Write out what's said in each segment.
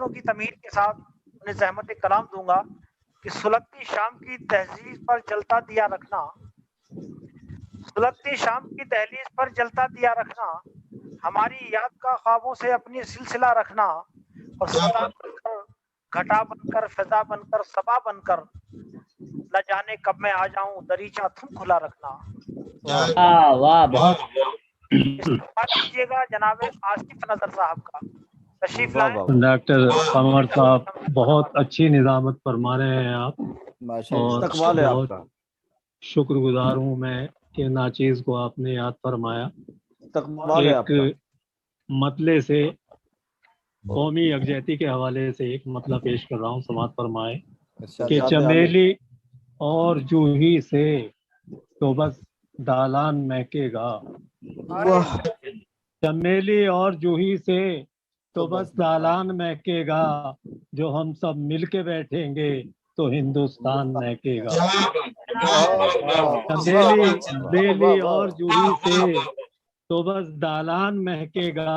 معنوں کی تمہید کے ساتھ انہیں زحمت کلام دوں گا کہ سلگتی شام کی تہذیب پر جلتا دیا رکھنا، سلگتی شام کی دہلیز پر جلتا دیا رکھنا، ہماری یاد کا خوابوں سے اپنی سلسلہ رکھنا، اور صدا بن کر گھٹا بن کر فضا بن کر صبا بن کر نہ جانے کب میں آ جاؤں دریچہ تم کھلا رکھنا۔ واہ بہت استقبال کیجیے گا جناب آصف نظر صاحب کا، تشریف لائیں۔ ڈاکٹر قمر صاحب بہت اچھی نظامت فرما رہے ہیں آپ، اور استقبال ہے آپ بہت کا۔ شکر گزار ہوں میں کہ ناچیز کو آپ نے یاد فرمایا۔ استقبال ہے آپ ایک کا۔ مطلع سے قومی یکجہتی کے حوالے سے ایک مطلب پیش کر رہا ہوں، سماعت فرمائے کہ چمیلی اور جوہی سے تو بس دالان مہکے گا، چمیلی اور جوہی سے تو بس دالان مہکے گا، جو ہم سب مل کے بیٹھیں گے تو ہندوستان مہکے گا۔ چمیلی بیلی اور جوہی سے تو بس دالان مہکے گا،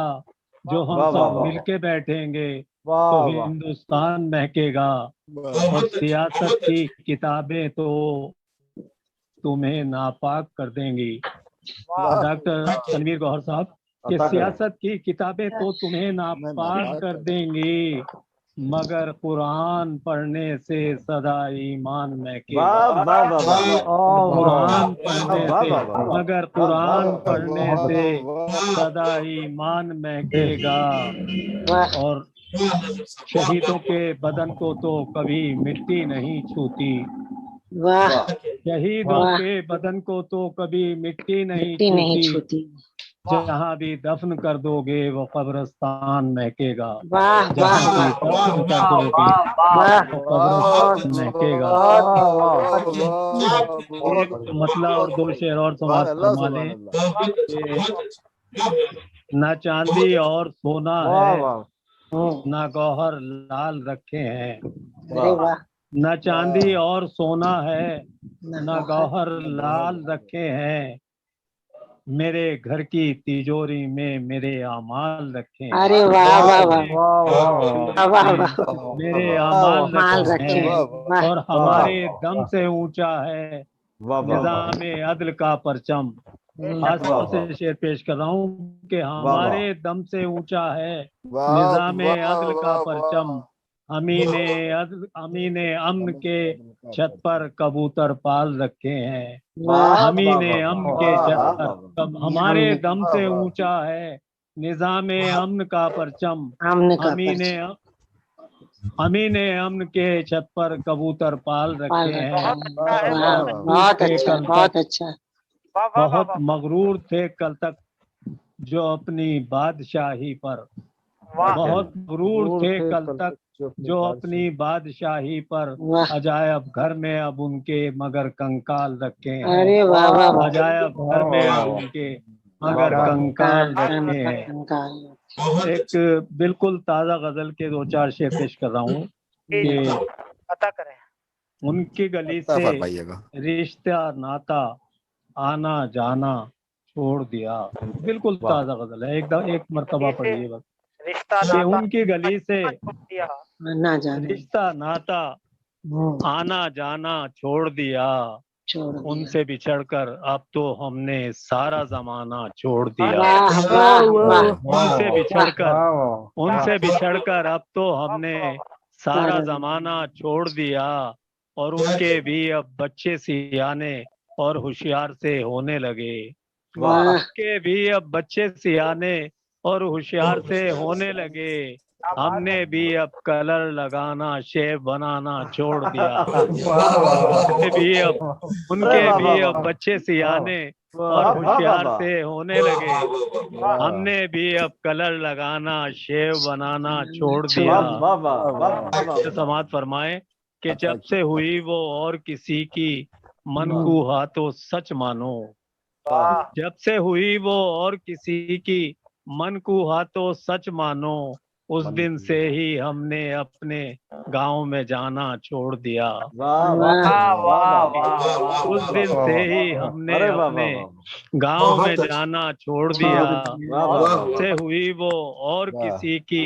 جو ہم سب مل کے بیٹھیں گے تو ہندوستان مہکے گا، اور سیاست کی کتابیں تو تمہیں ناپاک کر دیں گی۔ ڈاکٹر تنویر گوہر صاحب کہ سیاست کی کتابیں تو تمہیں ناپاک کر دیں گی، مگر قرآن پڑھنے سے سدا ایمان مہکے گا۔ قرآن پڑھنے سے مگر قرآن پڑھنے سے سدا ایمان مہکے گا، اور شہیدوں کے بدن کو تو کبھی مٹی نہیں چھوتی، شہیدوں کے بدن کو تو کبھی مٹی نہیں چھوتی، جہاں بھی دفن کر دو گے وہ قبرستان مہکے گا، جہاں بھی دفن کر دو گے وہ قبرستان مہکے گا۔ ایک مسئلہ اور دو شعر اور سماعت فرما لیں کہ نہ چاندی اور سونا ہے نہ گوہر لال رکھے ہیں، نہ چاندی اور سونا ہے نہ گوہر لال رکھے ہیں، میرے گھر کی تیجوری میں میرے اعمال رکھے ہیں، میرے اعمال رکھے ہیں، اور ہمارے دم سے اونچا ہے نظام عدل کا پرچم۔ خاص طور سے شعر پیش کر رہا ہوں کہ ہمارے دم سے اونچا ہے نظام عدل کا پرچم، امین امن کے چھت پر کبوتر پال رکھے ہیں، امین امن کے چھت پر، ہمارے دم سے اونچا ہے نظام امن کا پرچم، امین امن کے چھت پر کبوتر پال رکھے ہیں، بہت مغرور تھے کل تک جو اپنی بادشاہی پر، بہت مغرور تھے کل تک جو اپنی بادشاہی پر، عجائب گھر میں اب ان کے مگر کنکال رکھے ہیں، عجائب گھر میں اب ان کے مگر کنکال رکھے ہیں۔ ایک بالکل تازہ غزل کے دو چار شعر پیش کر رہا ہوں کہ عطا کریں۔ ان کی گلی سے رشتہ ناتا آنا جانا چھوڑ دیا، بالکل تازہ غزل ہے، ایک مرتبہ پڑھیے بس کہ ان کی گلی سے رشتہ ناتا آنا جانا چھوڑ دیا، ان سے بچھڑ کر اب تو ہم نے سارا زمانہ چھوڑ دیا، ان سے بچھڑ کر اب تو ہم نے سارا زمانہ چھوڑ دیا، اور ان کے بھی اب بچے سیانے اور ہوشیار سے ہونے لگے، ان کے بھی اب بچے سیانے اور ہوشیار سے ہونے لگے، ہم نے بھی اب کلر لگانا شیو بنانا چھوڑ دیا، ان کے بھی اب بچے سیانے اور ہوشیار سے ہونے لگے، ہم نے بھی اب کلر لگانا شیو بنانا چھوڑ دیا۔ سماعت فرمائے کہ جب سے ہوئی وہ اور کسی کی منقوہا تو سچ مانو، جب سے ہوئی وہ اور کسی کی منقوہا تو سچ مانو، اس دن سے ہی ہم نے اپنے گاؤں میں جانا چھوڑ دیا، اس دن سے ہی ہم نے اپنے گاؤں میں جانا چھوڑ دیا، جب سے ہوئی وہ اور کسی کی